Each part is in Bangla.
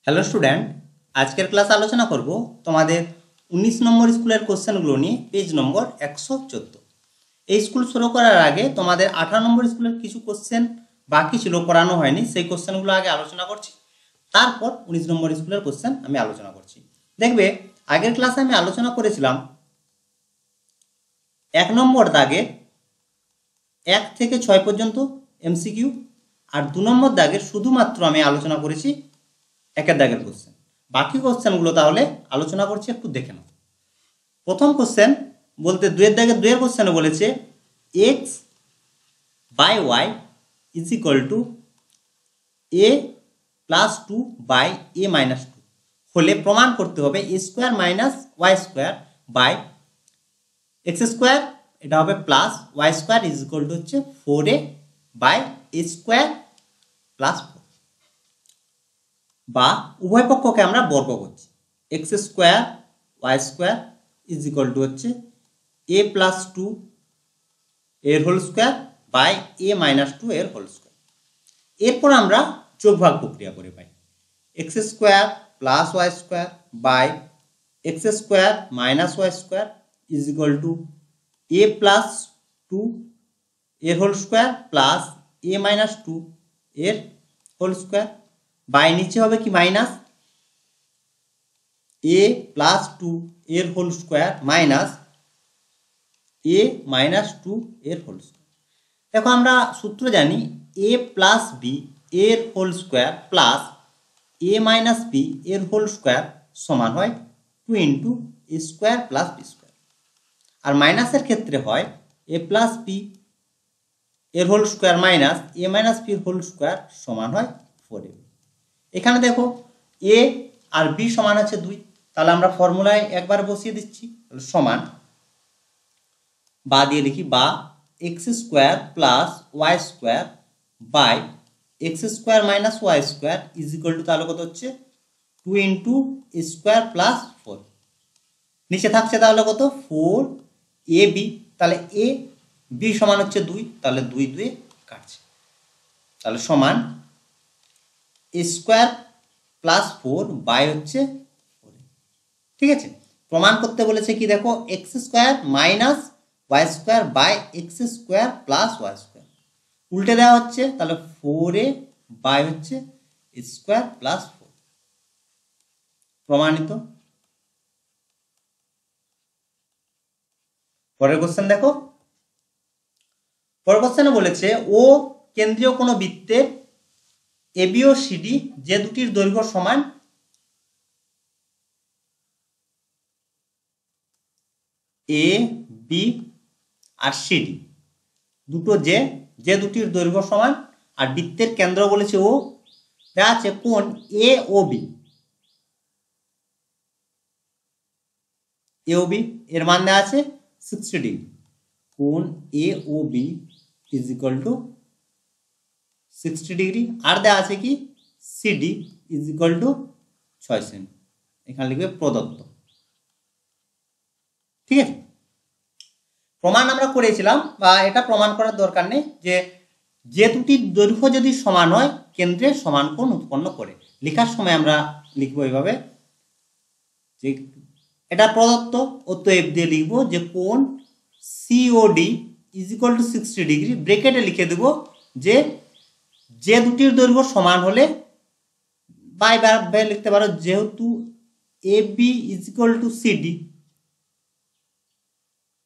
হ্যালো স্টুডেন্ট, আজকের ক্লাস আলোচনা করব তোমাদের 19 নম্বর স্কুলের কোশ্চেনগুলো নিয়ে পেজ নম্বর 114। এই স্কুল শুরু করার আগে তোমাদের 18 নম্বর স্কুলের কিছু কোশ্চেন বাকি ছিল, করানো হয়নি। সেই কোশ্চেনগুলো আগে আলোচনা করছি, তারপর 19 নম্বর স্কুলের কোশ্চেন আমি আলোচনা করছি। দেখবে আগের ক্লাসে আমি আলোচনা করেছিলাম 1 নম্বর দাগে 1 থেকে 6 পর্যন্ত এমসিকিউ, আর 2 নম্বর দাগের শুধুমাত্র আমি আলোচনা করেছি 1 দাগের কোশ্চেন। বাকি কোশ্চেনগুলো তাহলে আলোচনা করছি, একটু দেখে নাও। প্রথম কোশ্চেন বলতে 2 দাগের 2 কোশ্চেনে বলেছে x by y is equal to a plus 2 by a minus 2 হলে প্রমাণ করতে হবে a square minus y square by x square, এটা হবে plus y square is equal to হচ্ছে 4a by A square plus 4, বা উভয় পক্ষকে আমরা বর্গ করছি। X square y square is equal to হচ্ছে এ প্লাস 2 এর whole square by a minus 2 এর হোল স্কোয়ার। এরপর আমরা যোগভাগ প্রক্রিয়া করে পাই x square plus y square by x square minus y square is equal to a plus 2 এর whole square plus a minus 2 এর হোল স্কোয়ার, বাই নিচে হবে কি মাইনাস এ প্লাস 2 এর হোল স্কোয়ার মাইনাস এ মাইনাস 2 এর হোল স্কোয়ার। দেখো আমরা সূত্র জানি এ প্লাস বি এর whole square plus a minus B এর হোল স্কোয়ার সমান হয় 2 ইন্টু এ স্কোয়ার প্লাস বি স্কোয়ার, আর মাইনাসের ক্ষেত্রে হয় এ প্লাস বি এর হোল স্কোয়ার মাইনাস এ মাইনাস বি এর হোল স্কোয়ার সমান হয় 4ab। এখানে দেখো এ আর বি সমান আছে 2, তাহলে আমরা ফর্মুলায় একবার বসিয়ে দিচ্ছি, তাহলে সমান বা দিয়ে লিখি বা x square plus y square by x square minus y square is equal to তাহলে কত হচ্ছে 2 ইন্টু স্কোয়ার প্লাস 4, নিচে থাকছে তাহলে কত 4ab, তাহলে এ বি সমান হচ্ছে 2, তাহলে 2 2 কাটছে, তাহলে সমান স্কোয়ার প্লাস 4 বাই হচ্ছে 4। ঠিক আছে, প্রমাণ করতে বলেছে কি দেখো x square minus y square by x square plus y square উল্টে দেওয়া হচ্ছে, তাহলে 4a বাই হচ্ছে স্কোয়ার প্লাস 4, প্রমাণিত। পরের কোশ্চেন দেখো, পরের কোশ্চেনে বলেছে ও কেন্দ্রীয় কোনো বৃত্তের এবি ও সিডি যে দুটির দৈর্ঘ্য সমান এ বি আর সিডি দুটো যে দুটির দৈর্ঘ্য সমান, আর বৃত্তের কেন্দ্র বলেছে ও, দেওয়া আছে কোণ A O B, A O B এর মান দেওয়া আছে 60 ডিগ্রি, কোণ A O B is equal to 60 degree, আর দেওয়া আছে কি সিডি ইজ ইকুয়াল টু 6 সেমি, এখানে লিখবে প্রদত্ত। ঠিক আছে, প্রমাণ আমরা করেছিলাম, বা এটা প্রমাণ করার দরকার নেই, যে দুটির দৈর্ঘ্য যদি সমান হয় কেন্দ্রে সমান কোণ উৎপন্ন করে। লেখার সময় আমরা লিখবো এইভাবে যে এটা প্রদত্ত, অতএব দিয়ে লিখবো যে কোণ COD is equal to 60 degree, ব্রেকেটে লিখে দেব যে দুটির দৈর্ঘ্য সমান হলে বাই বাই লিখতে পারো, যেহেতু A B is equal to CD.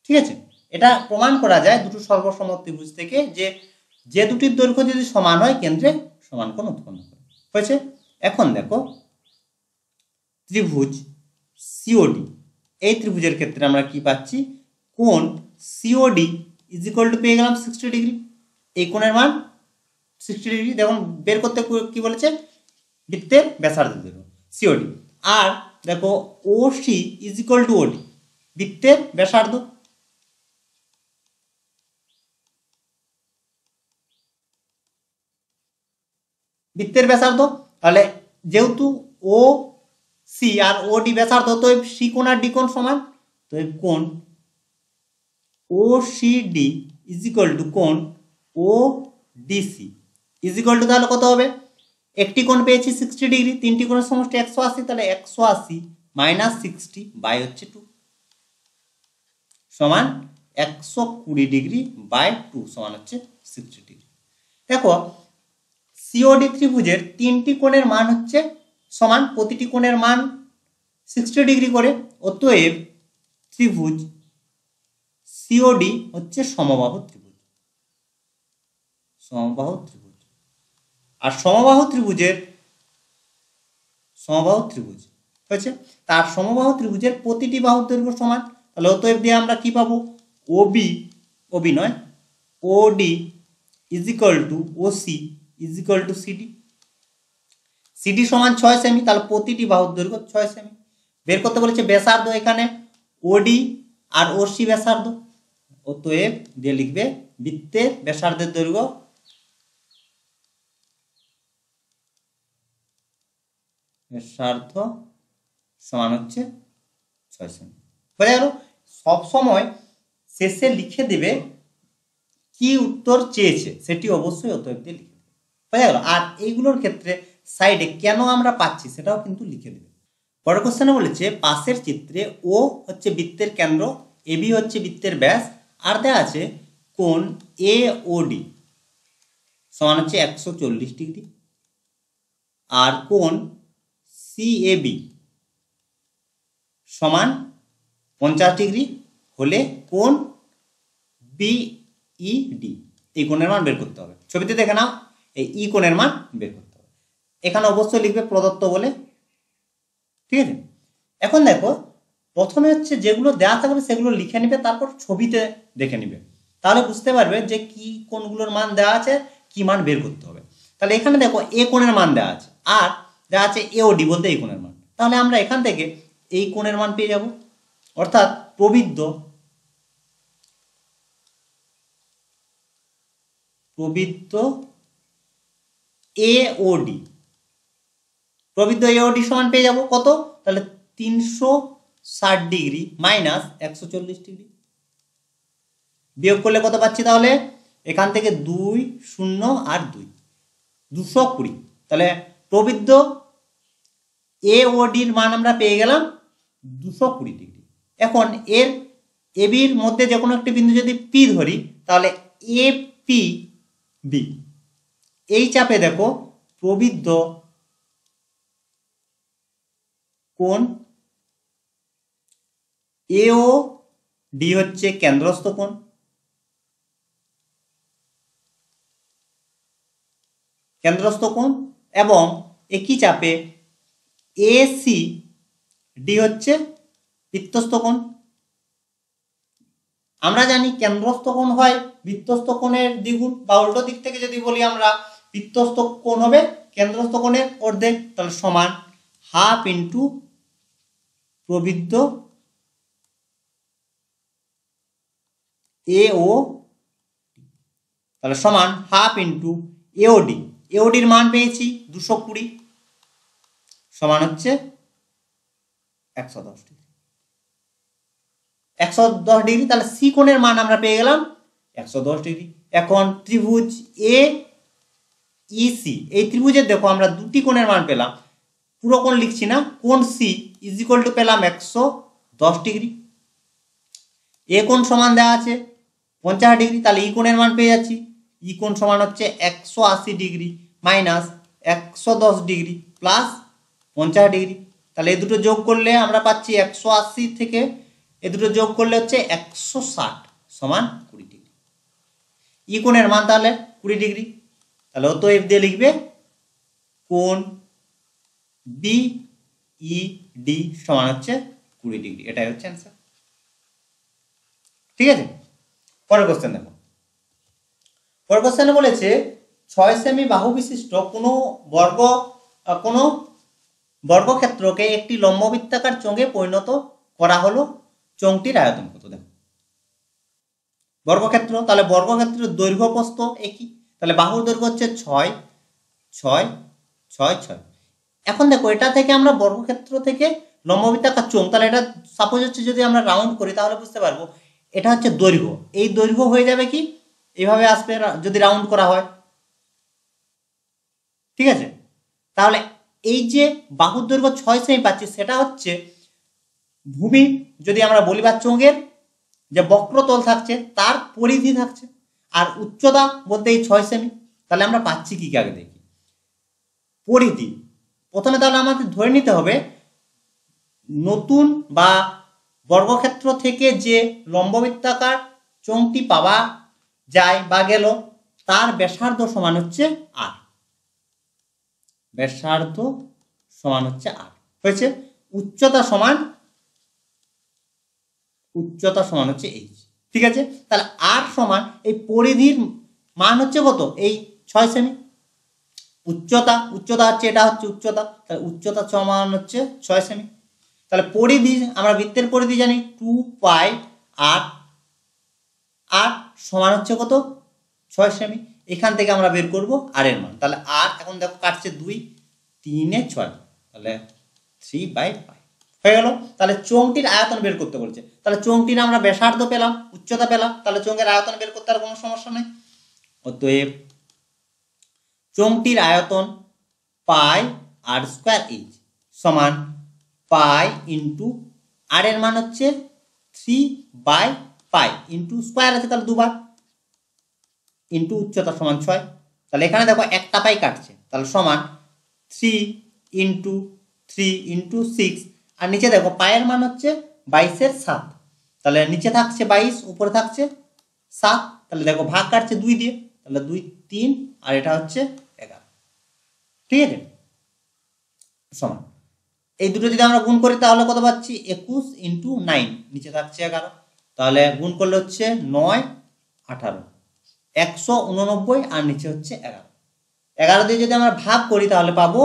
ঠিক আছে, এটা প্রমাণ করা যায় দুটো সর্বসম ত্রিভুজ থেকে যে দুটির দৈর্ঘ্য যদি সমান হয় কেন্দ্রে সমান কোণ উৎপন্ন করে। হয়েছে, এখন দেখো ত্রিভুজ সিওডি, এই ত্রিভুজের ক্ষেত্রে আমরা কি পাচ্ছি কোণ সিওডি ইজ ইকুয়াল টু পেয়ে গেলাম 60 ডিগ্রি, এই কোণের মান 60 ডিগ্রি। দেখুন বের করতে কি বলেছে বৃত্তের ব্যাসার্ধ দেব সিওডি, আর দেখো ও সি ইজ ইকুয়াল টু ওডি, বৃত্তের ব্যাসার্ধ। বৃত্তের ব্যাসার্ধ, তাহলে যেহেতু ও সি আর ও ডি ব্যাসার্ধ, তো সি কোণ আর ডি কোণ সমান, তো কোণ O C D is equal to কোণ O DC is equal to তাহলে কত হবে একটি কোণ পেয়েছি 60 ডিগ্রি, তিনটি কোণের সমষ্টি 180, তাহলে 180 মাইনাস 60 বাই হচ্ছে 2 সমান 120 ডিগ্রি বাই 2 সমান হচ্ছে 60 ডিগ্রি। দেখো সিওডি ত্রিভুজের তিনটি কোণের মান হচ্ছে সমান, প্রতিটি কোণের মান 60 ডিগ্রি করে। অতএব ত্রিভুজ সিওডি হচ্ছে সমবাহু ত্রিভুজ, সমবাহু ত্রিভুজ। আর সমবাহু ত্রিভুজ হয়েছে, তার সমবাহু ত্রিভুজের প্রতিটি বাহুর দৈর্ঘ্য সমান। তাহলে অতএব দিয়ে আমরা কি পাবো, ওবি নয় OD is equal to OC is equal to CD. CD সমান 6 সেমি, তাহলে প্রতিটি বাহুর দৈর্ঘ্য 6 সেমি। বের করতে বলেছে ব্যাসার্ধ, এখানে ওডি আর ওসি ব্যাসার্ধ। অতএব দিয়ে লিখবে বৃত্তের ব্যাসার্ধের দৈর্ঘ্য সমান হচ্ছে 6 সেমি। বোঝা গেল? সবসময় শেষে লিখে দিবে কি উত্তর চেয়েছে, সেটি অবশ্যই অতএব দিয়ে লিখে দেবে। বোঝা গেল? আর এইগুলোর ক্ষেত্রে সাইডে কেন আমরা পাচ্ছি সেটাও কিন্তু লিখে দেবে। পরের কোশ্চেনে বলেছে পাশের চিত্রে ও হচ্ছে বৃত্তের কেন্দ্র, এবি হচ্ছে বৃত্তের ব্যাস, আর দেওয়া আছে কোণ এ ও ডি সমান হচ্ছে 140 ডিগ্রি, আর কোণ সিএবি সমান 50 ডিগ্রি হলে কোণ বিইডি এই কোণের মান বের করতে হবে। ছবিতে দেখে নাও, এই ই কোণের মান বের করতে হবে। এখানে অবশ্যই লিখবে প্রদত্ত বলে, ঠিক আছে? এখন দেখো প্রথমে হচ্ছে যেগুলো দেওয়া থাকবে সেগুলো লিখে নিবে, তারপর ছবিতে দেখে নিবে, তাহলে বুঝতে পারবে যে কি কোণগুলোর মান দেওয়া আছে, কি মান বের করতে হবে। তাহলে এখানে দেখো এ কোণের মান দেওয়া আছে, আর দেওয়া আছে এওডি বলতে এই কোণের মান। তাহলে আমরা এখান থেকে এই কোণের মান পেয়ে যাব, অর্থাৎ প্রবৃদ্ধ এওডি সমান পেয়ে যাব কত, তাহলে 360 ডিগ্রি মাইনাস 140 ডিগ্রি। বিয়োগ করলে কত পাচ্ছি, তাহলে এখান থেকে 2 0 আর 2 220, তাহলে প্রবৃদ্ধ এওডির মান আমরা পেয়ে গেলাম 220 ডিগ্রি। এখন এর এবির মধ্যে যে কোনো একটি বিন্দু যদি পি ধরি, তাহলে এপি বি এই চাপে দেখো প্রবৃদ্ধ কোণ এও ডি হচ্ছে কেন্দ্রস্থ কোণ, এবং একই চাপে এসি ডি হচ্ছে বৃত্তস্থ কোণ। আমরা জানি কেন্দ্রস্থ কোণ হয় বৃত্তস্থ কোণের দ্বিগুণ, বা উল্টো দিক থেকে যদি বলি আমরা বৃত্তস্থ কোণ হবে কেন্দ্রস্থ কোণের অর্ধেক, তাহলে সমান হাফ ইন্টু প্রবৃদ্ধ এও, তাহলে সমান হাফ ইন্টু এওডি। এওডির মান পেয়েছি 220 সমান হচ্ছে 110 ডিগ্রি। 110 ডিগ্রি, তাহলে সি কোণের মান আমরা পেয়ে গেলাম 110 ডিগ্রি। এখন ত্রিভুজ এ ইসি এই ত্রিভুজের দেখো আমরা দুটি কোণের মান পেলাম, পুরো কোণ লিখছি না, কোণ সি ইজ ইকুয়াল টু পেলাম 110 ডিগ্রি। এ কোণ সমান দেওয়া আছে 50 ডিগ্রি, তাহলে ই কোণের মান পেয়ে যাচ্ছি, ই কোণ সমান হচ্ছে 180 degree minus 110 degree plus 50 degree. তাহলে এই দুটো যোগ করলে আমরা পাচ্ছি 180 থেকে এই দুটো যোগ করলে হচ্ছে 160 সমান 20 ডিগ্রি। ই কোণের মান তাহলে 20 ডিগ্রি, তাহলে অতএব দিয়ে লিখবে কোণ বিইডি সমান হচ্ছে 20 ডিগ্রি। এটাই হচ্ছে অ্যান্সার, ঠিক আছে? পরের কোশ্চেন দেখো। পরের কোশ্চেনে বলেছে 6 সেমি বাহু বিশিষ্ট কোনো বর্গক্ষেত্রকে একটি লম্ববৃত্তাকার চোঙে পরিণত করা হলো, চোঙটির আয়তন কত? দেখো বর্গক্ষেত্র, তাহলে বর্গক্ষেত্রের দৈর্ঘ্য প্রস্থ একই, তাহলে বাহুর দৈর্ঘ্য হচ্ছে 6 6 6 6। এখন দেখো এটা থেকে আমরা বর্গক্ষেত্র থেকে লম্ববৃত্তাকার চোঙ, তাহলে এটা সাপোজ হচ্ছে যদি আমরা রাউন্ড করি তাহলে বুঝতে পারবো এটা হচ্ছে দৈর্ঘ্য, এই দৈর্ঘ্য হয়ে যাবে কি এইভাবে আসবে যদি রাউন্ড করা হয়, ঠিক আছে? তাহলে এই যে বাহুর দৈর্ঘ্য 6 সেমি পাচ্ছি সেটা হচ্ছে ভূমি যদি আমরা বলি বা চোঙের যে বক্রতল থাকছে তার পরিধি থাকছে, আর উচ্চতা বলতে এই 6 সেমি। তাহলে আমরা পাচ্ছি কি আগে দেখি পরিধি। প্রথমে তাহলে আমাদের ধরে নিতে হবে নতুন বা বর্গক্ষেত্র থেকে যে লম্ববৃত্তাকার চোঙটি পাওয়া যায় বা গেল তার ব্যাসার্ধ সমান হচ্ছে আর, ব্যাসার্ধ সমান হচ্ছে আর হয়েছে। উচ্চতা সমান হচ্ছে এইচ, ঠিক আছে। তাহলে আর সমান এই পরিধির মান হচ্ছে কত, এই 6 সেমি। উচ্চতা হচ্ছে এটা হচ্ছে উচ্চতা, তাহলে উচ্চতা সমান হচ্ছে 6 সেমি। তাহলে পরিধি আমরা বৃত্তের পরিধি জানি 2 পাই আর আর সমান হচ্ছে কত 6 সেমি। এখান থেকে আমরা বের করব আর এর মান। তাহলে আর এখন দেখো কাটছে 2 3 এ 6, তাহলে 3/5 হয়ে গেল। তাহলে চোঙটির আয়তন বের করতে বলছে, তাহলে চোঙটির আমরা ব্যাসার্ধ পেলাম, উচ্চতা পেলাম, তাহলে চোঙের আয়তন বের করতে আর কোনো সমস্যা নেই। অতএব চোঙটির আয়তন পাই আর স্কয়ার এইচ সমান পাই ইন্টু আর এর মান হচ্ছে 3/পাই ইন্টু স্কয়ার আছে তাহলে দুবার ইন্টু উচ্চতা সমান 6। তাহলে এখানে দেখো একটা পাই কাটছে, তাহলে সমান 3 ইন্টু 3 ইন্টু 6, আর নিচে দেখো পায়ের মান হচ্ছে 22 এর 7, তাহলে নিচে থাকছে 22 উপরে থাকছে 7, তাহলে দেখো ভাগ কাটছে 2 দিয়ে, তাহলে 2 3 আর এটা হচ্ছে 11, ঠিক আছে সমান। এই দুটো যদি আমরা গুণ করি তাহলে কত পাচ্ছি 21 ইন্টু 9, নিচে থাকছে 11, তাহলে গুণ করলে হচ্ছে 9 18 189 আর নিচে হচ্ছে 11। 11 দিয়ে যদি আমরা ভাগ করি তাহলে পাবো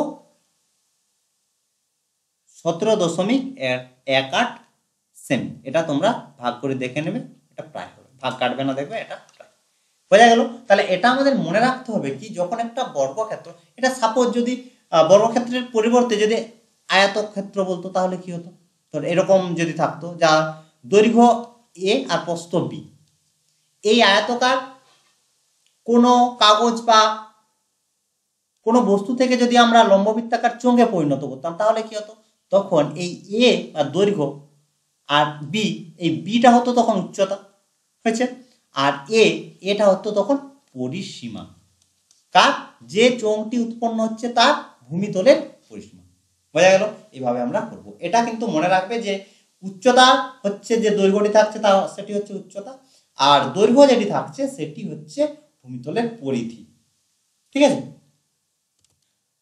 17.18 সেমি। এটা তোমরা ভাগ করে দেখে নেবে, এটা প্রায় হবে, ভাগ কাটবে না, দেখবে এটা প্রায় বোঝা গেল। তাহলে এটা আমাদের মনে রাখতে হবে কি যখন একটা বর্গক্ষেত্র, এটা সাপোজ যদি বর্গক্ষেত্রের পরিবর্তে যদি আয়তক্ষেত্র বলতো তাহলে কি হতো, তো এরকম যদি থাকতো যা দৈর্ঘ্য এ আর প্রস্থ বি, এই আয়তকার কোনো কাগজ বা কোনো বস্তু থেকে যদি আমরা লম্ববৃত্তাকার চোঙে পরিণত করতাম তাহলে কি হতো, তখন এই এ আর দৈর্ঘ্য আর বি, এই বিটা হতো তখন উচ্চতা হয়েছে, আর এটা হতো তখন পরিসীমা, কার যে চোঙটি উৎপন্ন হচ্ছে তার ভূমিতলের পরিসীমা। বোঝা গেল, এইভাবে আমরা করব। এটা কিন্তু মনে রাখবে যে উচ্চতা হচ্ছে যে দৈর্ঘ্যটি থাকছে তা সেটি হচ্ছে উচ্চতা, আর দৈর্ঘ্য যেটি থাকছে সেটি হচ্ছে ভূমিতলের পরিধি, ঠিক আছে।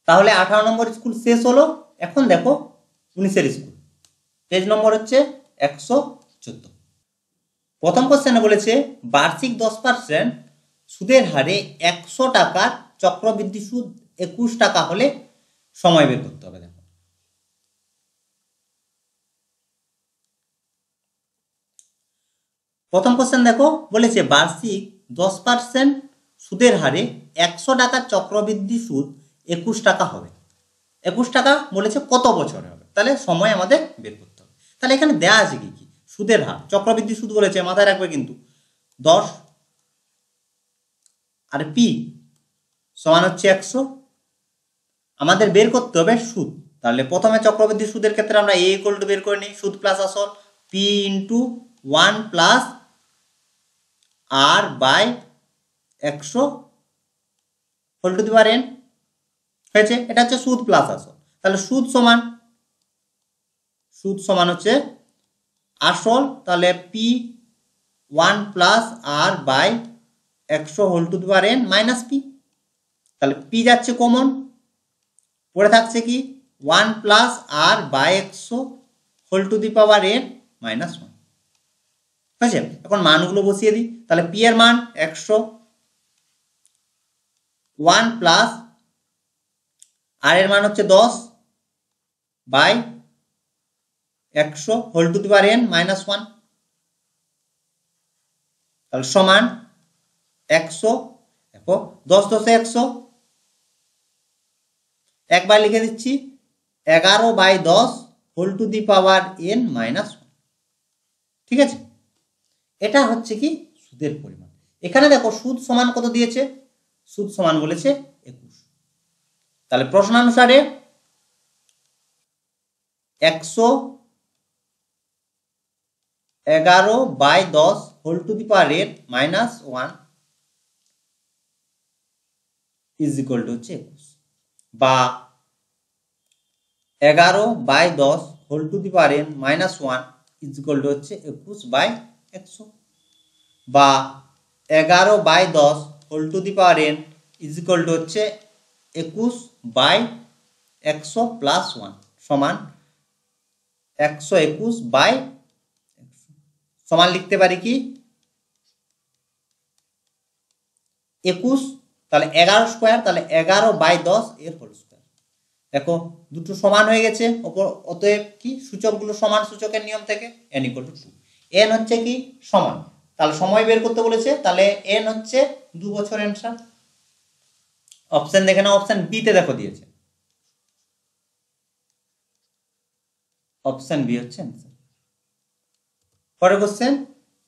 তাহলে 18 নম্বর স্কুল শেষ হলো। এখন দেখো 19-এর স্কুল, পেজ নম্বর হচ্ছে 114। প্রথম কোশ্চেনে বলেছে বার্ষিক 10% সুদের হারে 100 টাকার চক্রবৃদ্ধি সুদ 21 টাকা হলে সময় বের করতে হবে। দেখো প্রথম কোশ্চেন দেখো বলেছে বার্ষিক 10% সুদের হারে 100 টাকার চক্রবৃদ্ধি সুদ 21 টাকা হবে। 21 টাকা বলেছে কত বছরে হবে, তাহলে সময় আমাদের বের করতে হবে। তাহলে এখানে দেয়া আছে কি কি, সুদের হার, চক্রবৃদ্ধি সুদ বলেছে মাথায় রাখবে কিন্তু 10 আর পি সমান হচ্ছে 100, আমাদের বের করতে হবে সুদ। তাহলে প্রথমে চক্রবৃদ্ধি সুদের ক্ষেত্রে আমরা এ ইকুয়াল টু বের করে নিই, সুদ প্লাস আসল, p into 1 plus r by 100 whole to the power n হয়েছে। এটা হচ্ছে সুদ প্লাস আসল। তাহলে সুদ সমান হচ্ছে আসল, তাহলে p 1 plus r by 100 whole to the power n minus p, তাহলে পি যাচ্ছে কমন, পড়ে থাকছে কি 1 plus r by 100 whole to the power n minus 1 হয়েছে। এখন মানগুলো বসিয়ে দিই, তাহলে পি এর মান 100, 1 প্লাস আর এর মান হচ্ছে 10 by 100 whole to the power n minus 1, তাহলে সমান 100। দেখো 10 10 100, একবার লিখে দিচ্ছি 11/10 whole to the power n minus 1, ঠিক আছে। এটা হচ্ছে কি সুদের পরিমাণ। এখানে দেখো সুদ সমান কত দিয়েছে, সুদ সমান বলেছে 21, তাহলে প্রশ্নানুসারে 111/10 হোল টু দি পাওয়ার এর -1 ইজ ইকুয়াল টু হচ্ছে 21, বা 11/10 হোল টু দি পাওয়ার এর -1 ইজ ইকুয়াল টু হচ্ছে 21/100, বা 11/10 whole to the power n is equal to হচ্ছে 21/100 প্লাস 1 সমান 121/100 সমান লিখতে পারি কি 21, তাহলে 11 স্কোয়ার, তাহলে 11/10 এর হোল স্কোয়ার। দেখো দুটো সমান হয়ে গেছে, অতএব কি সূচকগুলো সমান সূচকের নিয়ম থেকে n = 2। n হচ্ছে কি সমান, তাহলে সময় বের করতে বলেছে, তাহলে n হচ্ছে 2 বছর অ্যানসার। অপশন দেখে নাও, অপশন বি তে দেখো দিয়েছে, অপশন বি হচ্ছে অ্যানসার। পরের কোশ্চেন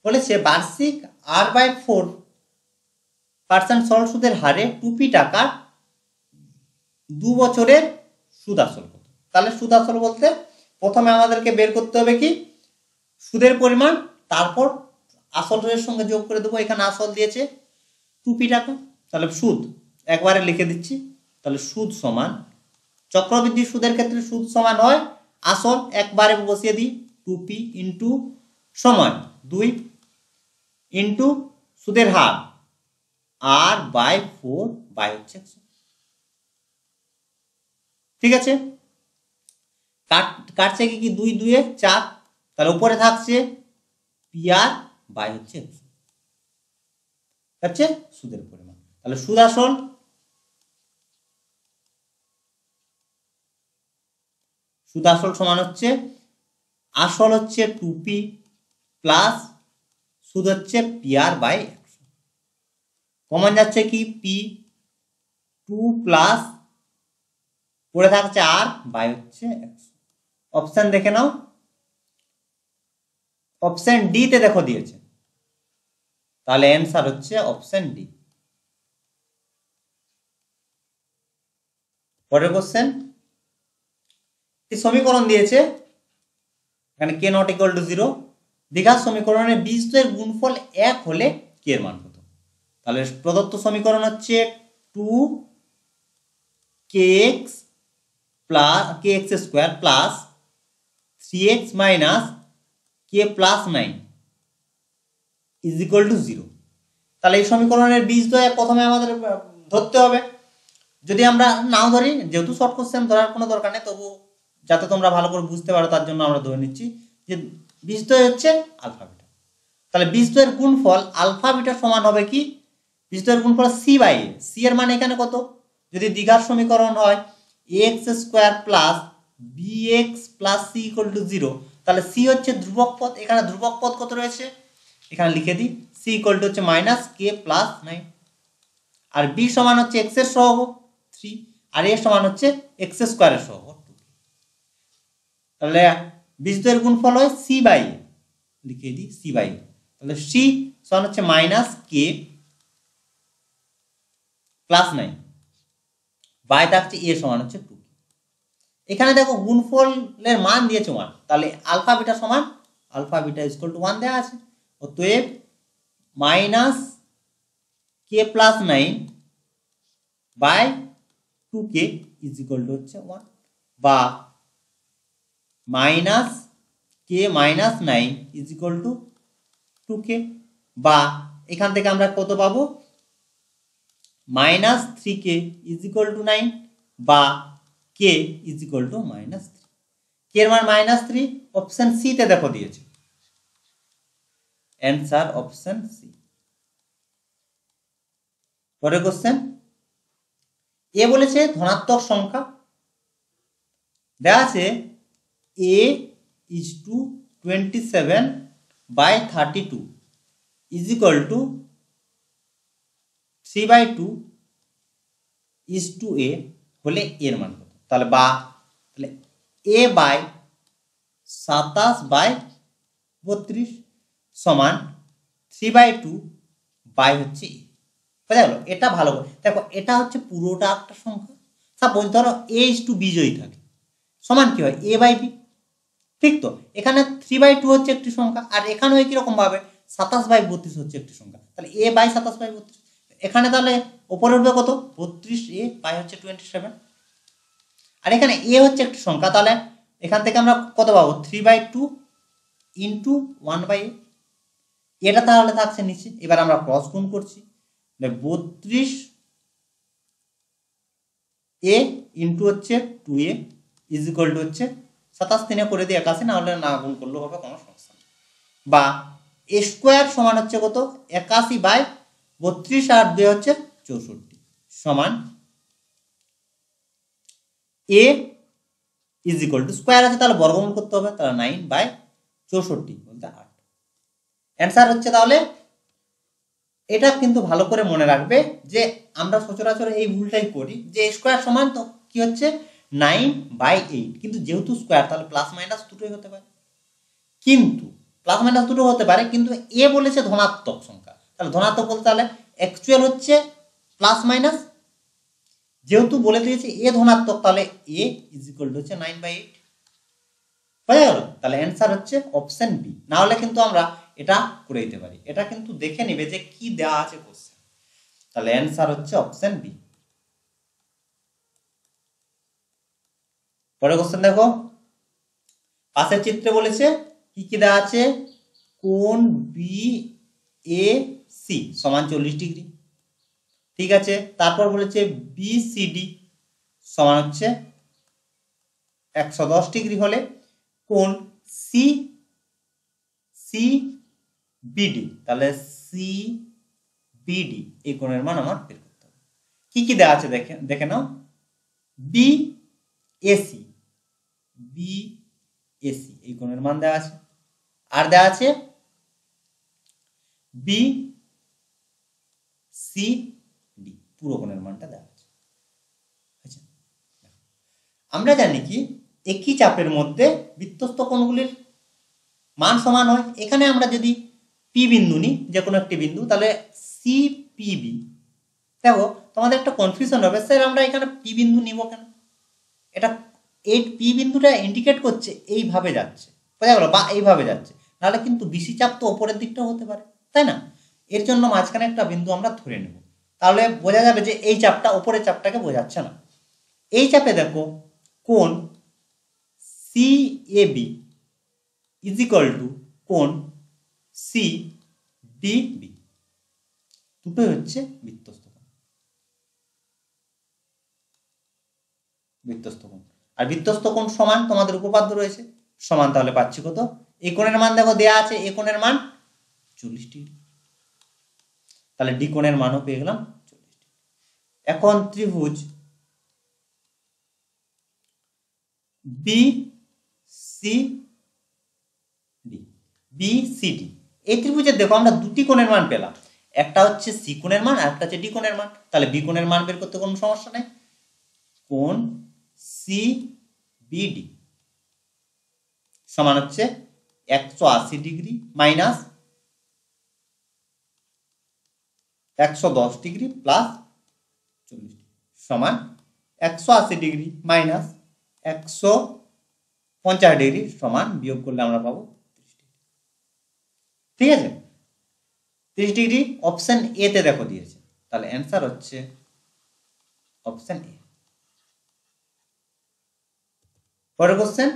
বলেছে বার্ষিক r/4% সরল সুদের হারে 2p টাকা 2 বছরের সুদ আসল কত। তাহলে সুদ আসল বলতে প্রথমে আমাদেরকে বের করতে হবে কি সুদের পরিমাণ, তারপর আসলের সঙ্গে যোগ করে দেবো। এখানে আসল দিয়েছে 2p টাকা, তাহলে সুদ একবারে লিখে দিচ্ছি। তাহলে সুদ সমান, চক্রবৃদ্ধি সুদের ক্ষেত্রে সুদ সমান হয় আসল একবারে বসিয়ে দিই 2p ইন্টু সময় 2 ইন্টু সুদের হার r/4 বাই হচ্ছে 100। ঠিক আছে, কাটছে কি 2 2 এ 4, তাহলে উপরে থাকছে pr বাই হচ্ছে 100 হচ্ছে সুদের পরিমাণ। তাহলে সুদ আসল সমান হচ্ছে আসল হচ্ছে 2p প্লাস সুদ হচ্ছে pr বাই 100। কমন যাচ্ছে কি p 2 প্লাস পড়ে থাকছে r বাই হচ্ছে 100। অপশন দেখে নাও, অপশন ডি তে দেখো দিয়েছে, তাহলে অ্যান্সার হচ্ছে অপশন ডি। পরের কোশ্চেন, সমীকরণ দিয়েছে এখানে k ≠ 0, দ্বিঘাত সমীকরণের বীজদ্বয়ের গুণফল 1 হলে k এর মান কত। তাহলে প্রদত্ত সমীকরণ হচ্ছে 2kx square plus 3x minus k plus 9 is equal two 0। তাহলে এই সমীকরণের বীজদ্বয় প্রথমে আমাদের ধরতে হবে। যদি আমরা নাও ধরি, যেহেতু শর্ট কোশ্চেন ধরার কোনো দরকার নেই, তবু যাতে তোমরা ভালো করে বুঝতে পারো তার জন্য আমরা ধরে নিচ্ছি যে বীজদ্বয় হচ্ছে আলফা বিটা। তাহলে বীজদ্বয়ের গুণফল আলফা বিটা সমান হবে কি বীজদ্বয়ের গুণফল c/a। c এর মান এখানে কত, যদি দ্বিঘাত সমীকরণ হয় ax square plus bx plus c equal to 0, তাহলে c হচ্ছে ধ্রুবক পদ। এখানে ধ্রুবক পদ কত রয়েছে, এখানে লিখে দিই c ইকুয়াল টু হচ্ছে মাইনাস k প্লাস 9, আর b সমান হচ্ছে x এর সহগ 3, আর a সমান হচ্ছে x স্কয়ারের সহগ 2। তাহলে বীজদ্বয়ের গুণফল হয় c/a, লিখে দিই c/a। তাহলে c সমান হচ্ছে মাইনাস k প্লাস 9 বাই থাকছে a সমান হচ্ছে 2। এখানে দেখো গুণফলের মান দিয়েছে 1, তাহলে আলফা বিটা সমান আলফা বিটা ইকুয়াল টু 1 দেওয়া আছে। অতএব minus k plus 9 by 2k is equal to হচ্ছে 1, বা minus k minus 9 is equal to 2k, বা এখান থেকে আমরা কত পাবো minus 3k is equal two 9, বা k is equal two minus 3। k এর মান মাইনাস 3, অপশন সি তে দেখো দিয়েছে, অ্যান্সার অপশন সি। পরের কোশ্চেন, এ বলেছে ধনাত্মক সংখ্যা দেওয়া আছে a is to 27/32 is equal to 3/2 is to a হলে এর মান কত। তাহলে তাহলে a বাই 27/32 সমান 3/2 বাই হচ্ছে a। বোঝা গেল? এটা ভালো করে দেখো, এটা হচ্ছে পুরোটা একটা সংখ্যা, সাপোজ ধরো এ ইজ টু বি যদি থাকে সমান কি হয় এ বাই বি, ঠিক তো? এখানে 3/2 হচ্ছে একটি সংখ্যা, আর এখানেও একই রকম ভাবে 27/32 হচ্ছে একটি সংখ্যা, তাহলে এ বাই 27/32। এখানে তাহলে ওপরে উঠবে কত 32, এ বাই হচ্ছে 27, আর এখানে এ হচ্ছে একটি সংখ্যা, তাহলে এখান থেকে আমরা কত পাবো 3/2 ইন্টু 1/a, এটা তাহলে থাকছে নিচে। এবার আমরা ক্রস গুণ করছি, 32 এ ইন্টু হচ্ছে 2a ইজ ইকুয়াল টু হচ্ছে 27 করে দিয়ে 81, না হলে না গুণ করলেও হবে, কোনো সমস্যা নেই। বা এ স্কোয়ার সমান হচ্ছে কত 81/32 আর 2 হচ্ছে 64 সমান এ ইজ ইকুয়াল টু স্কোয়ার আছে তাহলে বর্গমূল করতে হবে, তাহলে 9/64 বলতে 8। অ্যান্সার হচ্ছে তাহলে এটা কিন্তু ভালো করে মনে রাখবে যে আমরা সচরাচর এই ভুলটাই করি যে স্কোয়ার সমান তো কি হচ্ছে 9/8, কিন্তু যেহেতু স্কোয়ার তাহলে প্লাস মাইনাস দুটোই হতে পারে, কিন্তু প্লাস মাইনাস দুটো হতে পারে, কিন্তু এ বলেছে ধনাত্মক সংখ্যা, তাহলে ধনাত্মক বলতে তাহলে অ্যাকচুয়াল হচ্ছে প্লাস মাইনাস, যেহেতু বলে দিয়েছে এ ধনাত্মক তাহলে এ ইজ ইকুয়াল টু হচ্ছে 9/8, বোঝা গেল? তাহলে অ্যান্সার হচ্ছে অপশন বি। না হলে কিন্তু আমরা এটা করে দিতে পারি, এটা কিন্তু দেখে নেবে যে কি দেওয়া আছে কোশ্চেন, তাহলে অ্যান্সার হচ্ছে অপশন বি। পরের কোশ্চেন দেখো, পাশের চিত্রে বলেছে কি কি দেওয়া আছে, কোণ বি এ সি সমান 40 ডিগ্রি, ঠিক আছে। তারপর বলেছে বি সি ডি সমান হচ্ছে 110 ডিগ্রি হলে কোণ সি সি বিডি, তাহলে সি বিডি এই কোণের মান আমার বের করতে হবে। কি কি দেওয়া আছে দেখে নাও, বি এসি বি এসি এই কোণের মান দেওয়া আছে, আর দেওয়া আছে বি সি ডি পুরো কোণের মানটা দেওয়া আছে। আচ্ছা, আমরা জানি কি একই চাপের মধ্যে বৃত্তস্থ কোণগুলির মান সমান হয়। এখানে আমরা যদি পি বিন্দু নিই, যে কোনো একটি বিন্দু, তাহলে সি পি বি, দেখো তোমাদের একটা কনফিউশন হবে, স্যার আমরা এখানে পি বিন্দু নিব কেন? এটা এই পি বিন্দুটা ইন্ডিকেট করছে এইভাবে যাচ্ছে, বোঝা গেল, বা এইভাবে যাচ্ছে, নাহলে কিন্তু বিসি চাপ তো ওপরের দিকটাও হতে পারে, তাই না? এর জন্য মাঝখানে একটা বিন্দু আমরা ধরে নেব, তাহলে বোঝা যাবে যে এই চাপটা ওপরের চাপটাকে বোঝাচ্ছে না। এই চাপে দেখো কোণ c a B is equal to কোণ সি ডি বি, দুটোই হচ্ছে বৃত্তস্থ কোণ, বৃত্তস্থ কোণ। আর বৃত্তস্থ কোণ সমান তোমাদের উপপাদ্য রয়েছে সমান, তাহলে পাচ্ছি কত, এই কোণের মান দেখো দেয়া আছে, এই কোণের মান 40 ডিগ্রি, তাহলে ডি কোণের মানও পেয়ে গেলাম 40 ডিগ্রি। এখন ত্রিভুজ b c d b c d, এই ত্রিভুজের দেখো আমরা দুটি কোণের মান পেলাম, একটা হচ্ছে সি কোণের মান আর একটা হচ্ছে ডি কোণের মান, তাহলে বি কোণের মান বের করতে কোনো সমস্যা নেই। কোণ সি বিডি সমান হচ্ছে 180 degree minus 110 degree plus 40 degree সমান 180 ডিগ্রি মাইনাস 150 ডিগ্রি সমান বিয়োগ করলে আমরা পাবো 30 ডিগ্রি, ঠিক আছে। 30 ডিগ্রি অপশন এ তে দেখো দিয়েছে, তাহলে অ্যান্সার হচ্ছে অপশন এ। পরের কোশ্চেন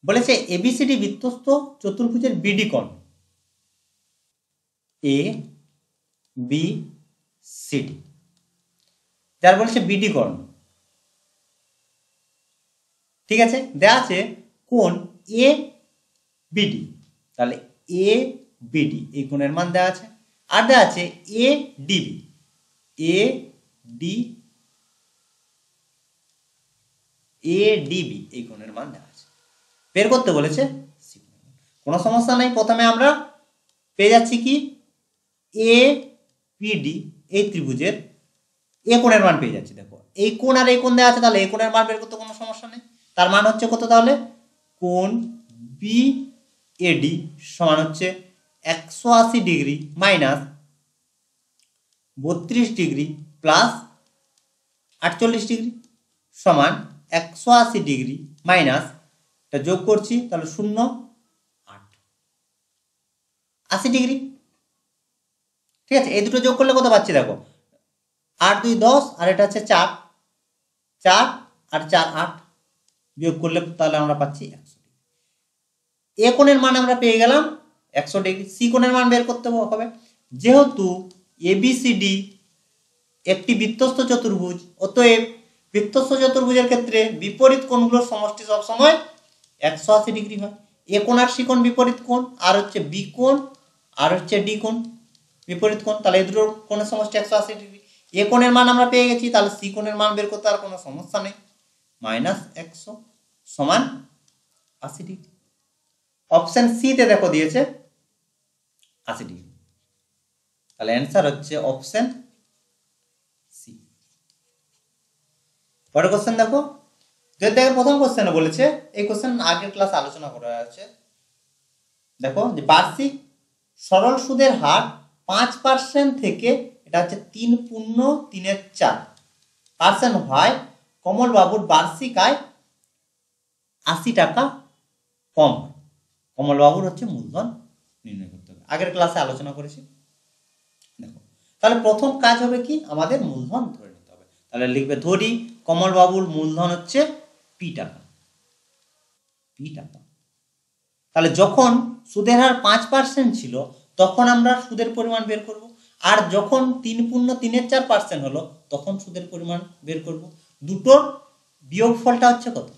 বলেছে এবিসিডি বৃত্তস্থ চতুর্ভুজের বিডি কোণ এ বি সি ডি, যার বলেছে বিডি কোণ, ঠিক আছে। দেয়া আছে কোণ এ বিডি, তাহলে এ বিডি এই কোণের মান দেওয়া আছে, আর দেওয়া আছে A DB A D A DB এই কোণের মান দেওয়া আছে, বের করতে বলেছে। কোনো সমস্যা নাই, প্রথমে আমরা পেয়ে যাচ্ছি কি এ বিডি এই ত্রিভুজের এ কোণের মান পেয়ে যাচ্ছি, দেখো এই কোণ আর এই কোণ দেওয়া আছে, তাহলে এই কোণের মান বের করতে কোনো সমস্যা নেই। তার মান হচ্ছে কত, তাহলে কোণ বি এডি সমান হচ্ছে 180 degree minus 32 degree plus 48 degree সমান 180 ডিগ্রি মাইনাস, এটা যোগ করছি তাহলে 0.8 80 ডিগ্রি। ঠিক আছে, এই দুটো যোগ করলে কত পাচ্ছি দেখো, 8 2 10, আর এটা হচ্ছে 4 4 আর 4 8, বিয়োগ করলে তাহলে আমরা পাচ্ছি 100 ডিগ্রি। এ কোণের মান আমরা পেয়ে গেলাম 100 ডিগ্রি। সি কোণের মান বের করতে হবে। যেহেতু এবিসিডি একটি বৃত্তস্থ চতুর্ভুজ, অতএব বৃত্তস্থ চতুর্ভুজের ক্ষেত্রে বিপরীত কোণগুলোর সমষ্টি সবসময় 180 ডিগ্রি হয়। এ কোণ আর সি কোণ বিপরীত কোণ, আর হচ্ছে বি কোণ আর হচ্ছে ডি কোণ বিপরীত কোণ, তাহলে এই দুটোর কোণের সমষ্টি 180 ডিগ্রি। এ কোণের মান আমরা পেয়ে গেছি, তাহলে সি কোণের মান বের করতে আর কোনো সমস্যা নেই। -100 সমান 80 ডিগ্রি। অপশন সি তে দেখো দিয়েছে 80 ডিগ্রি, তাহলে অ্যান্সার হচ্ছে অপশন সি। পরের কোশ্চেন দেখো, দেখো প্রথম কোশ্চেনে বলেছে, এই কোশ্চেন আগের ক্লাসে আলোচনা করা আছে। দেখো যে বার্ষিক সরল সুদের হার 5% থেকে, এটা হচ্ছে 3.4% হয়, কমল বাবুর বার্ষিক আয় 80 টাকা কম হয়। কমল বাবুর হচ্ছে মূলধন নির্ণয় করতে হবে, আগের ক্লাসে আলোচনা করেছি। দেখো তাহলে প্রথম কাজ হবে কি, আমাদের মূলধন ধরে নিতে হবে। তাহলে লিখবে, ধরি কমল বাবুর মূলধন হচ্ছে পি টাকা। তাহলে যখন সুদের হার 5% ছিল তখন আমরা সুদের পরিমাণ বের করব, আর যখন 3.34% হলো তখন সুদের পরিমাণ বের করব। দুটোর বিয়োগফলটা হচ্ছে কত,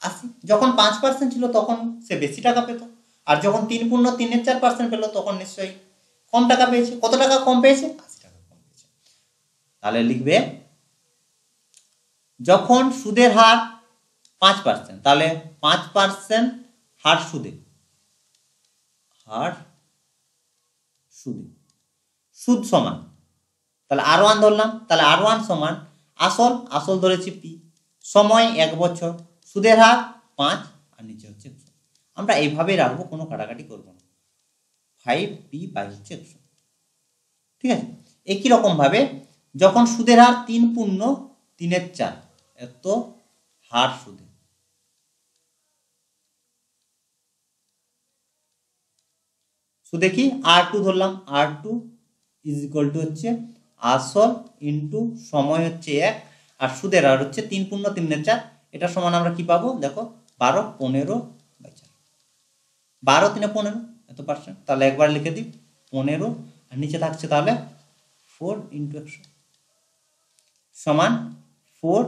80। যখন 5% ছিল তখন সে বেশি টাকা পেত, আর যখন 3.34% পেল তখন নিশ্চয়ই কম টাকা পেয়েছে। কত টাকা কম পেয়েছে, 80 টাকা কম পেয়েছে। তাহলে লিখবে, যখন সুদের হার 5%, তাহলে 5% হার সুদে, সুদ সমান, তাহলে R1 ধরলাম, তাহলে R1 সমান আসল ধরেছি পি, সময় 1 বছর, সুদের হার 5, আর নিচে হচ্ছে 100। আমরা এইভাবেই রাখবো, কোনো কাটাকাটি করবো না, 5p বাই হচ্ছে 100। ঠিক আছে, একই রকম ভাবে যখন সুদের হার 3.34, এত হার সুদে, সুদে কি R2 ধরলাম, R2 ইজ ইকুয়াল টু হচ্ছে আসল ইন্টু সময় হচ্ছে 1, আর সুদের হার হচ্ছে 3.34। এটা সমান আমরা কি পাবো দেখো, 12 15 বাই 4, 12 3 15 এত পার্সেন্ট। তাহলে একবার লিখে দিই 15, আর নিচে থাকছে তাহলে 4 ইন্টু 100 সমান 4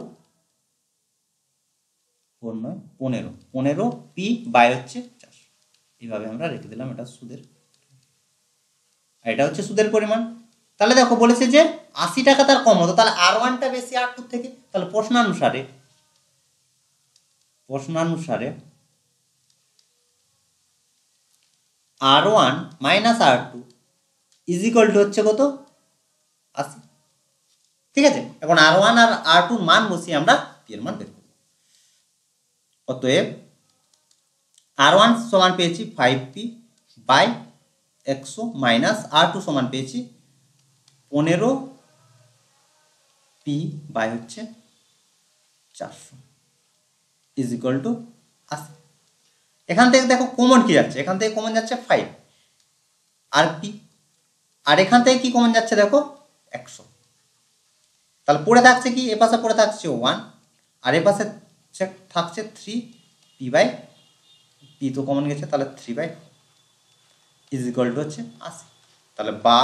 4 9 15 15 পি বাই হচ্ছে 4। এইভাবে আমরা রেখে দিলাম, এটা সুদের, এটা হচ্ছে সুদের পরিমাণ। তাহলে দেখো বলেছে যে 80 টাকা তার কম হতো, তাহলে R1টা বেশি R2 থেকে, তাহলে প্রশ্নানুসারে R1 minus R2 is equal to হচ্ছে কত, 80। ঠিক আছে, এখন R1 আর R2 মান বসিয়ে আমরা পি এর মান বের করব। অতএব R1 সমান পেয়েছি 5p বাই 100 মাইনাস R2 সমান পেয়েছি 15p বাই হচ্ছে 400 ইজ ইকুয়াল টু 80। এখান থেকে দেখো কমন কি যাচ্ছে, এখান থেকে কমন যাচ্ছে 5 আর পি, আর এখান থেকে কি কমন যাচ্ছে দেখো 100। তাহলে পড়ে থাকছে কি, এ পাশে পড়ে থাকছে 1, আর এ পাশে থাকছে 3p বাই, পি তো কমন গেছে, তাহলে 3 বাই ইজ ইকুয়াল টু হচ্ছে 80। তাহলে বা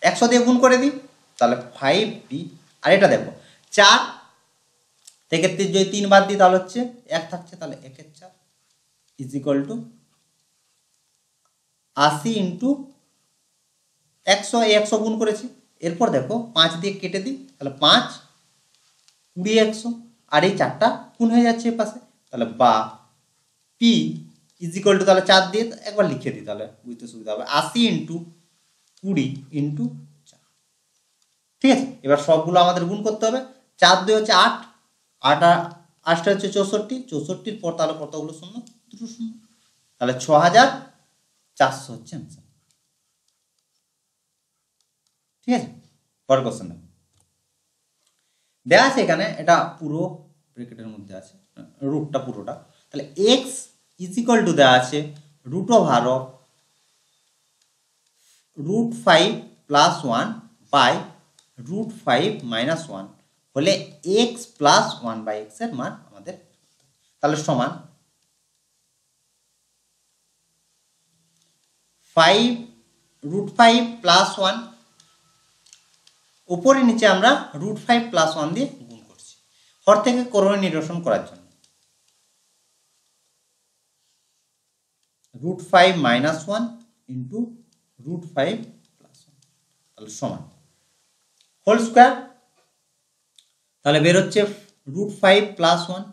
100 দিয়ে গুণ করে দিই, তাহলে 5p, আর এটা দেখো 4 থেকে যদি 3 বাদ দিই তাহলে হচ্ছে 1 থাকছে, তাহলে 1 এর 4 ইজ ইকুয়াল টু 80 ইন্টু 100, 100 গুণ করেছি। এরপর দেখো 5 দিয়ে কেটে দিই, তাহলে 5 20 100, আর এই 4টা গুণ হয়ে যাচ্ছে এর পাশে, তাহলে বা পি ইজ ইকুয়াল টু, তাহলে 4 দিয়ে একবার লিখে দিই তাহলে বুঝতে সুবিধা হবে, 80 ইন্টু 20 ইন্টু 4। ঠিক আছে, এবার সবগুলো আমাদের গুণ করতে হবে। 4 2 হচ্ছে 8, 8 8টা হচ্ছে 64, 64-র পর তাহলে কতগুলো শূন্য, দুটো শূন্য, তাহলে 6400 হচ্ছে অ্যান্সার। ঠিক আছে, পরের কোশ্চেন। দেওয়া আছে এখানে, এটা পুরো ব্র্যাকেটের মধ্যে আছে, রুটটা পুরোটা। তাহলে এক্স ইজ ইকুয়াল টু দেওয়া আছে √/(√5 + 1 বাই √5 - 1 হলে এক্স প্লাস 1/x এর মান আমাদের, তাহলে সমান 5 √5 + 1, উপরে নিচে আমরা √5 + 1 দিয়ে গুণ করছি হর থেকে করণীয় নিরসন করার জন্য। √5 - 1 × √5 + 1, তাহলে সমান হোল স্কোয়ার, তাহলে বের হচ্ছে √5 + 1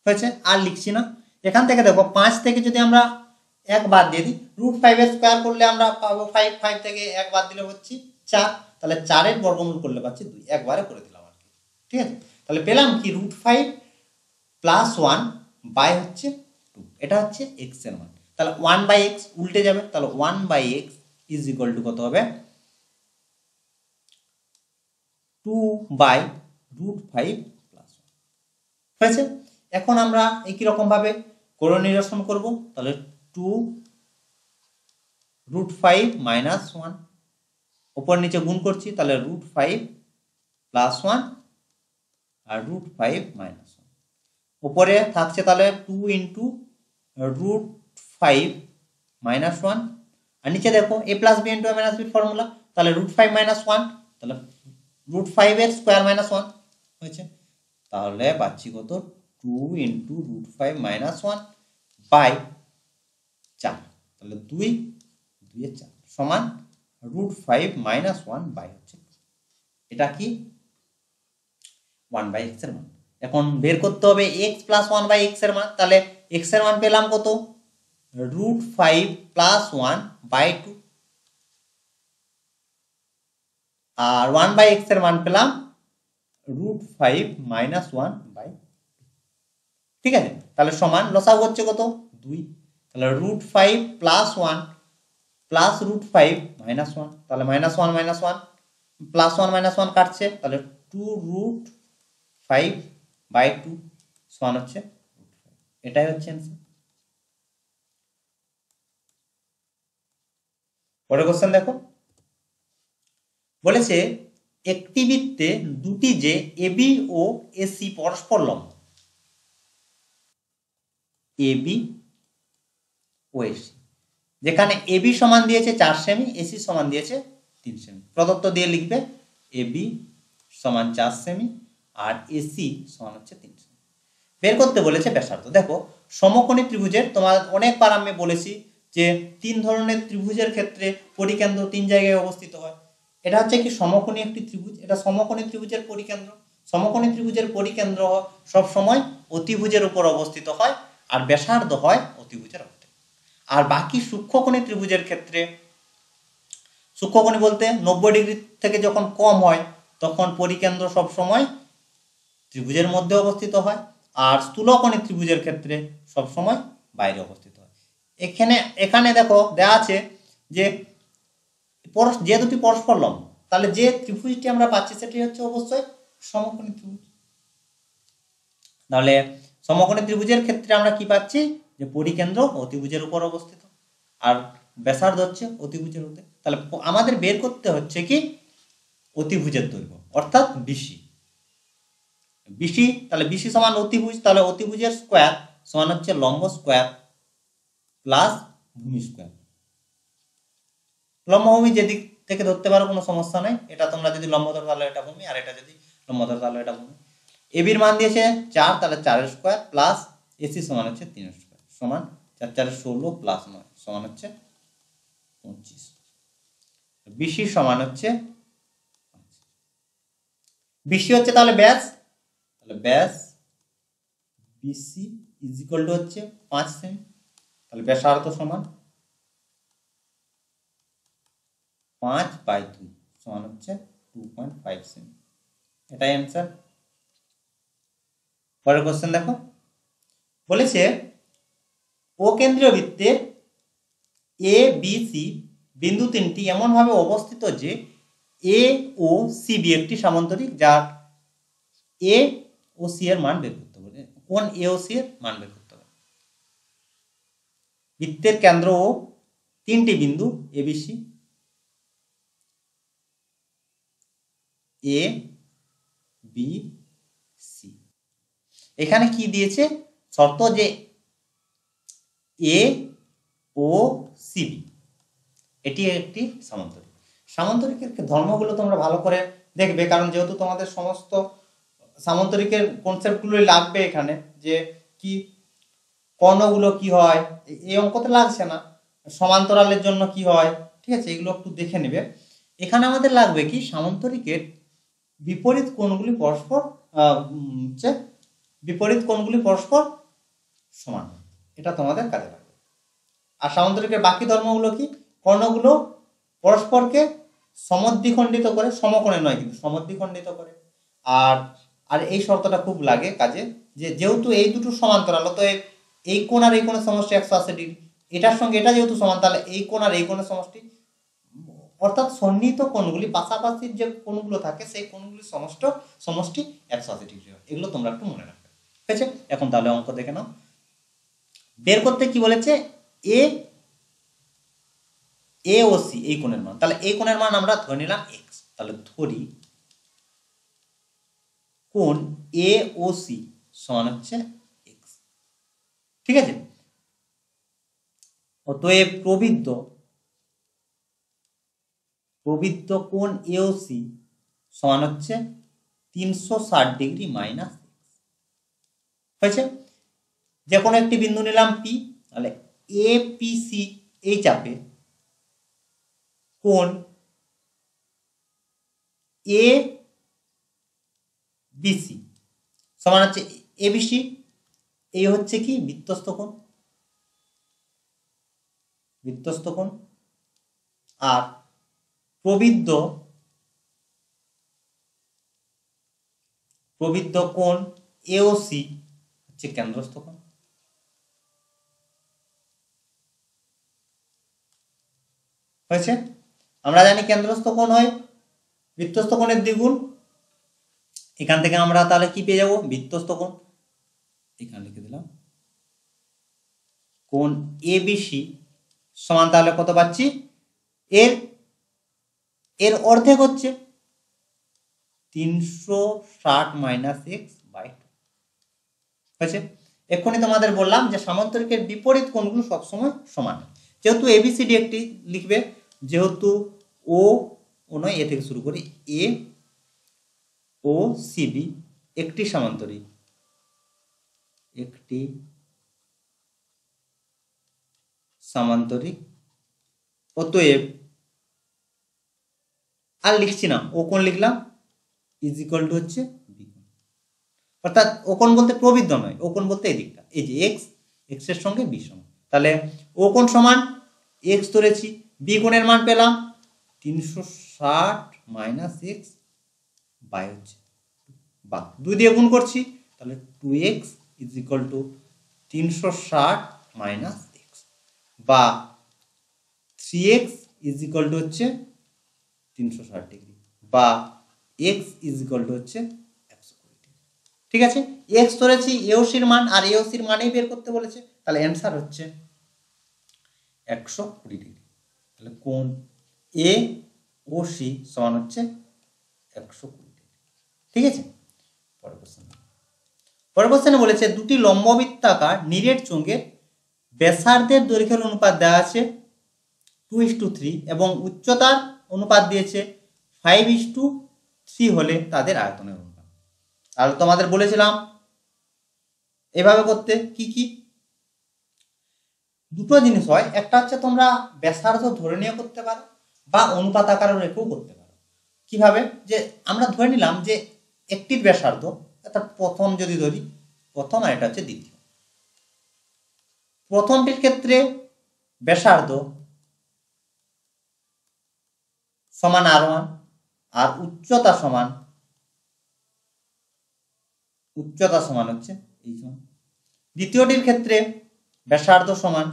হয়েছে। আর লিখছি না, এখান থেকে দেখো 5 থেকে যদি আমরা 1 বাদ দিয়ে দিই, √5 এর স্কোয়ার করলে আমরা পাবো 5, 5 থেকে 1 বাদ দিলে হচ্ছে 4, তাহলে 4 এর বর্গমূল করলে পাচ্ছি 2, একবারে করে দিলাম আর কি, ঠিক আছে। তাহলে পেলাম কি √5 + 1 বাই হচ্ছে 2, এটা হচ্ছে x এর মান। তাহলে 1/x উল্টে যাবে, তাহলে 1/x ইজ ইকুয়াল টু কত হবে, 2/√5 + 1 হয়েছে। এখন আমরা একই রকম ভাবে করণীয় নিরসন করব, তাহলে 2√5 - 1, উপর নিচে গুণ করছি, তাহলে √5 + 1 আর √5 - 1, উপরে থাকছে তাহলে 2 × √5 - 1, আর নিচে দেখো a + b × a - b formula, তাহলে √5 - 1, তাহলে √5 এর স্কোয়ার - 1 হয়েছে। তাহলে পাচ্ছি কত, 2 × √5 - 1 বাই 4, তাহলে 2 2 4 সমান √5 - 1 বাই হচ্ছে, এটা কি 1/x এর মান। এখন বের করতে হবে x + 1/x এর মান, তাহলে x এর মান পেলাম কত, √5 + 1/2, আর 1/x এর মান পেলাম √5 - 1/2, ঠিক আছে। তাহলে সমান লসাগু হচ্ছে কত, 2, তাহলে √5 + 1 প্লাস √5 - 1, তাহলে -1 - 1 +1 - 1 কাটছে, তাহলে 2√5/2 সমান হচ্ছে, এটাই হচ্ছে অ্যান্সার। পরের কোশ্চেন দেখো, বলেছে একটি বৃত্তে দুটি যে এবি ও এসি পরস্পর লম্ব, এবি ও এসি, যেখানে এবি সমান দিয়েছে 4 সেমি, এসি সমান দিয়েছে 3 সেমি। প্রদত্ত দিয়ে লিখবে এবি সমান 4 সেমি আর এসি সমান হচ্ছে 3 সেমি। বের করতে বলেছে ব্যাসার্ধ। দেখো সমকোণী ত্রিভুজের তোমার অনেকবার আমি বলেছি যে 3 ধরনের ত্রিভুজের ক্ষেত্রে পরিকেন্দ্র 3 জায়গায় অবস্থিত হয়। এটা হচ্ছে কি সমকোণী একটি ত্রিভুজ, এটা সমকোণী ত্রিভুজের পরিকেন্দ্র। সমকোণী ত্রিভুজের পরিকেন্দ্র সব সময় অতিভুজের উপর অবস্থিত হয় আর ব্যাসার্ধ হয় অতিভুজের অর্ধেক। আর বাকি সূক্ষ্মকোণী ত্রিভুজের ক্ষেত্রে, সূক্ষ্মকোণী বলতে 90 ডিগ্রি থেকে যখন কম হয় তখন পরিকেন্দ্র সব সময় ত্রিভুজের মধ্যে অবস্থিত হয়, আর স্থূলকোণী ত্রিভুজের ক্ষেত্রে সব সময় বাইরে অবস্থিত হয়। এখানে দেখো দেয়া আছে যে যে দুটি পরস্পর লম্ব, তাহলে যে ত্রিভুজটি আমরা পাচ্ছি সেটি হচ্ছে অবশ্যই সমকোণী ত্রিভুজ। তাহলে সমকোণী ত্রিভুজের ক্ষেত্রে আমরা কি পাচ্ছি, যে পরিকেন্দ্র অতিভুজের উপর অবস্থিত আর ব্যাসার্ধ হচ্ছে অতিভুজের মধ্যে। তাহলে আমাদের বের করতে হচ্ছে কি অতিভুজের দৈর্ঘ্য, অর্থাৎ বিসি। বিসি, তাহলে বিসি সমান অতিভুজ, তাহলে অতিভুজের স্কোয়ার সমান হচ্ছে লম্ব স্কোয়ার প্লাস ভূমি স্কোয়ার। লম্ব ভূমি যেদিক থেকে ধরতে পারো কোনো সমস্যা নাই, এটা তোমরা যদি লম্ব ধরো তাহলে এটা ভূমি, আর এটা যদি লম্ব ধরো তাহলে এটা ভূমি। এবির মান দিয়েছে 4, তাহলে 4 এর স্কোয়ার প্লাস এসি সমান হচ্ছে 3 এর স্কোয়ার সমান 4 4 16 প্লাস 9 সমান হচ্ছে 25। বিসি সমান হচ্ছে, বিসি হচ্ছে তাহলে ব্যাস, তাহলে ব্যাস বিসি ইজ ইকুয়াল টু হচ্ছে 5 সেমি, তাহলে ব্যাসার্ধ সমান 5/2 সমান হচ্ছে 2.5 সেমি, এটাই অ্যান্সার। পরের কোশ্চেন দেখো, বলেছে ও কেন্দ্রীয় বৃত্তে এ বি সি বিন্দু তিনটি এমনভাবে অবস্থিত যে এ ও সি বি একটি সামান্তরিক, যার এ ও সি এর মান বের করতে হবে, কোণ এ ও সি এর মান বের করতে হবে। বৃত্তের কেন্দ্র ও তিনটি বিন্দু এবিসি, এ বি সি। এখানে কি দিয়েছে শর্ত, যে এ ও সিবি এটি একটি সামান্তরিক। সামান্তরিকের ধর্মগুলো তোমরা ভালো করে দেখবে, কারণ যেহেতু তোমাদের সমস্ত সামান্তরিকের কনসেপ্টগুলোই লাগবে এখানে, যে কি কর্ণগুলো কি হয়, এই অঙ্কতে লাগছে না, সমান্তরালের জন্য কি হয়, ঠিক আছে, এগুলো একটু দেখে নেবে। এখানে আমাদের লাগবে কি সামান্তরিকের বিপরীত কোণগুলি পরস্পর বিপরীত কোণগুলি পরস্পর সমান, এটা তোমাদের কাজে লাগবে। আর সামান্তরিকের বাকি ধর্মগুলো কি, কর্ণগুলো পরস্পরকে সমদ্বিখণ্ডিত করে, সমকোণে নয় কিন্তু সমদ্বিখণ্ডিত করে। আর আর এই শর্তটা খুব লাগে কাজে, যে যেহেতু এই দুটো সমান্তরাল, অতএব এই কোণ আর এই কোণের সমষ্টি 180 ডিগ্রি, এটার সঙ্গে এটা যেহেতু সমান, তাহলে এই কোণ আর এই কোণের সমষ্টি, অর্থাৎ সন্নিহিত কোণগুলি, পাশাপাশি যে কোণগুলো থাকে সেই কোণগুলির সমষ্টি 180 ডিগ্রি হয়। এগুলো তোমরা একটু মনে রাখবে, ঠিক আছে। এখন তাহলে অঙ্ক দেখে নাও। বের করতে কি বলেছে, এ ও সি এই কোণের মান, তাহলে এই কোণের মান আমরা ধরে নিলাম এক্স, তাহলে ধরি কোণ এ ও সি সমান হচ্ছে এক্স, ঠিক আছে। অতএব প্রবৃদ্ধ কোণ এ ও সি সমান হচ্ছে 360 ডিগ্রি মাইনাস এক্স, হয়েছে। যে কোনো একটি বিন্দু নিলাম পি, তাহলে এ পি সি এই চাপে কোণ এ বিসি সমান হচ্ছে এবিসি, এই হচ্ছে কি বৃত্তস্থ কোণ, আর প্রবৃদ্ধ কোণ এ ও সি হচ্ছে কেন্দ্রস্থ কোণ, হয়েছে। আমরা জানি কেন্দ্রস্থ কোণ হয় বৃত্তস্থ কোণের দ্বিগুণ, এখান থেকে আমরা তাহলে কি পেয়ে যাব, বৃত্তস্থ কোণ, এখানে লিখে দিলাম কোণ এবিসি সমান, তাহলে কত পাচ্ছি, এর অর্ধেক হচ্ছে 360 মাইনাস এক্স বাই 2, হয়েছে। এক্ষুনি তোমাদের বললাম যে সামান্তরিকের বিপরীত কোণগুলো সবসময় সমান, যেহেতু এবিসিডি একটি লিখবে, যেহেতু ও নয়, এ থেকে শুরু করি, এ ও সিবি একটি সামান্তরিক, অতএব আর লিখছি না, ও কোণ লিখলাম ইজ ইকুয়াল টু হচ্ছে বি কোণ, অর্থাৎ ও কোণ বলতে প্রবৃদ্ধ নয়, ও কোণ বলতে এই দিকটা, এই যে এক্স এর সঙ্গে বি সমান, তাহলে ও কোণ সমান এক্স ধরেছি, বি কোণের মান পেলাম 360 মাইনাস এক্স বাই হচ্ছে বা 2 দিয়ে গুণ করছি, তাহলে 2x is equal two 360 minus x, বা 3x ইজ ইকুয়াল টু হচ্ছে 360 ডিগ্রি, বা x ইজ ইকুয়াল টু হচ্ছে 120 ডিগ্রি, ঠিক আছে। x ধরেছি এওসির মান, আর এওসির মানেই বের করতে বলেছে, তাহলে অ্যান্সার হচ্ছে 120 ডিগ্রি। তাহলে কোণ এ ও সি সমান হচ্ছে 120 ডিগ্রি, ঠিক আছে। পরের কোশ্চেনে বলেছে দুটি লম্ববৃত্তাকার নিরেট চোঙের ব্যাসার্ধের দৈর্ঘ্যের অনুপাত দেওয়া আছে 2:3 এবং উচ্চতার অনুপাত দিয়েছে 5:3 হলে তাদের আয়তনের অনুপাত। আর তোমাদের বলেছিলাম এভাবে করতে, কি দুটো জিনিস হয়, একটা হচ্ছে তোমরা ব্যাসার্ধ ধরে নিয়ে করতে পারো, বা অনুপাত আকারে রেখেও করতে পারো। কিভাবে, যে আমরা ধরে নিলাম যে একটির ব্যাসার্ধ, অর্থাৎ প্রথম যদি ধরি প্রথম, আর এটা হচ্ছে দ্বিতীয়। প্রথমটির ক্ষেত্রে ব্যাসার্ধ সমান r1, আর উচ্চতা সমান হচ্ছে এই সমান। দ্বিতীয়টির ক্ষেত্রে ব্যাসার্ধ সমান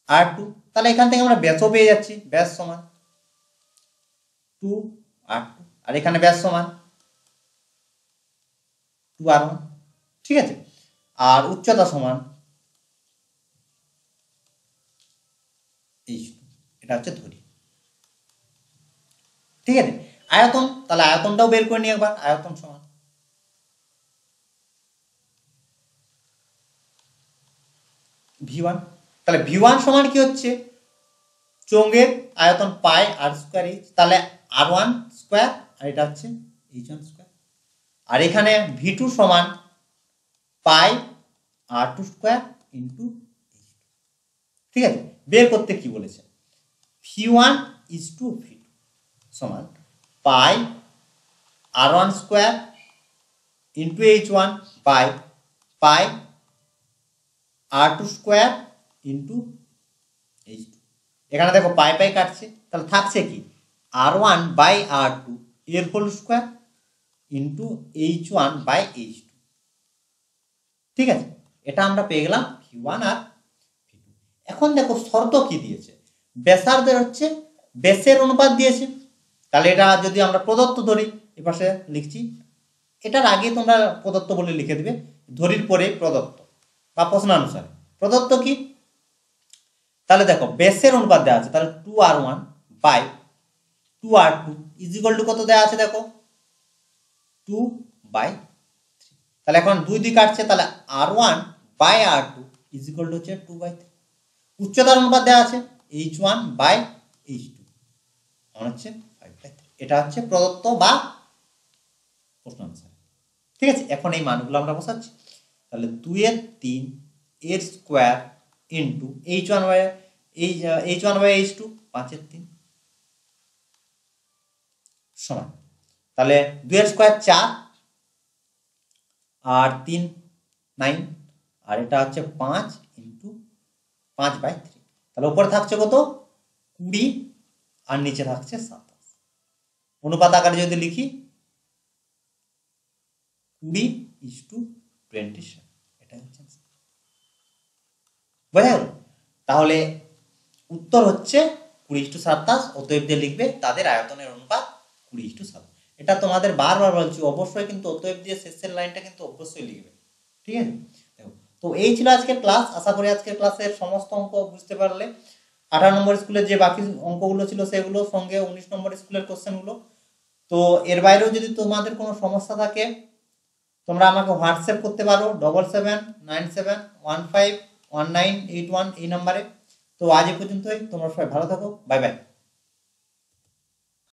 r2, তাহলে এখান থেকে আমরা ব্যাসও পেয়ে যাচ্ছি, ব্যাস সমান 2 R2, আর এখানে ব্যাস সমান 2R1, ঠিক আছে। আর উচ্চতা সমান H2, এটা হচ্ছে ধরি, ঠিক আছে। আয়তন, তাহলে আয়তনটাও বের করে নিই একবার। আয়তন সমান V1, তাহলে V1 সমান কি হচ্ছে, চোঙের আয়তন পাই আর স্কোয়ার এইচ, তাহলে R1 স্কোয়ার আর এটা হচ্ছে H1 স্কোয়ার। আর এখানে V2 সমান পাই R2 স্কোয়ার ইন্টু H2, ঠিক আছে। বের করতে কি বলেছে, V1 ইজ টু V2 সমান pi R1 square into H1 by pi R2 square into H2। এখানে দেখো পাই পাই কাটছে, তাহলে থাকছে কি R1 বাই R2 এর whole square into H1 by H2, ঠিক আছে। এটা আমরা পেয়ে গেলাম V1 আর V2। এখন দেখো শর্ত কি দিয়েছে, ব্যাসার্ধের হচ্ছে ব্যাসের অনুপাত দিয়েছে, তাহলে এটা যদি আমরা প্রদত্ত ধরি, এপাশে লিখছি, এটার আগে তোমরা প্রদত্ত বলে লিখে দিবে, ধরির পরে প্রদত্ত বা প্রশ্নানুসারে। প্রদত্ত কি, তাহলে দেখো ব্যাসের অনুপাত দেওয়া আছে, তাহলে 2R1 by 2R2 is equal two কত দেওয়া আছে দেখো 2/3। তাহলে এখন 2 দিয়ে কাটছে, তাহলে R1 by R2 is equal to হচ্ছে 2/3। উচ্চতার অনুপাত দেওয়া আছে H1 বাই H2 মানে হচ্ছে 5/3। এটা হচ্ছে প্রদত্ত বা প্রশ্নানুসারে, ঠিক আছে। এখন এই মানগুলো আমরা বসাচ্ছি, তাহলে 2/3 এর square into H1 by H2 5/3 সমান, তাহলে 2 এর স্কোয়ার 4 আর 3 9, আর এটা হচ্ছে 5 ইন্টু 5/3, তাহলে উপরে থাকছে কত 20 আর নিচে থাকছে 27। অনুপাত আকারে যদি লিখি 20:27, এটা হচ্ছে বোঝা গেল। তাহলে উত্তর হচ্ছে 20:27, অতএব দিয়ে লিখবে তাদের আয়তনের অনুপাত 20:7। এটা তোমাদের বারবার বলছি, অবশ্যই কিন্তু অতএব দিয়ে শেষের লাইনটা কিন্তু অবশ্যই লিখবে, ঠিক আছে। দেখো, তো এই ছিল আজকের ক্লাস। আশা করি আজকের ক্লাসের সমস্ত অঙ্ক বুঝতে পারলে। 18 নম্বর স্কুলের যে বাকি অঙ্কগুলো ছিল সেগুলো, সঙ্গে 19 নম্বর স্কুলের কোশ্চেনগুলো। তো এর বাইরেও যদি তোমাদের কোনো সমস্যা থাকে তোমরা আমাকে হোয়াটসঅ্যাপ করতে পারো 7797151981 এই নাম্বারে। তো আজ এ পর্যন্তই, তোমরা সবাই ভালো থাকো, বাই বাই।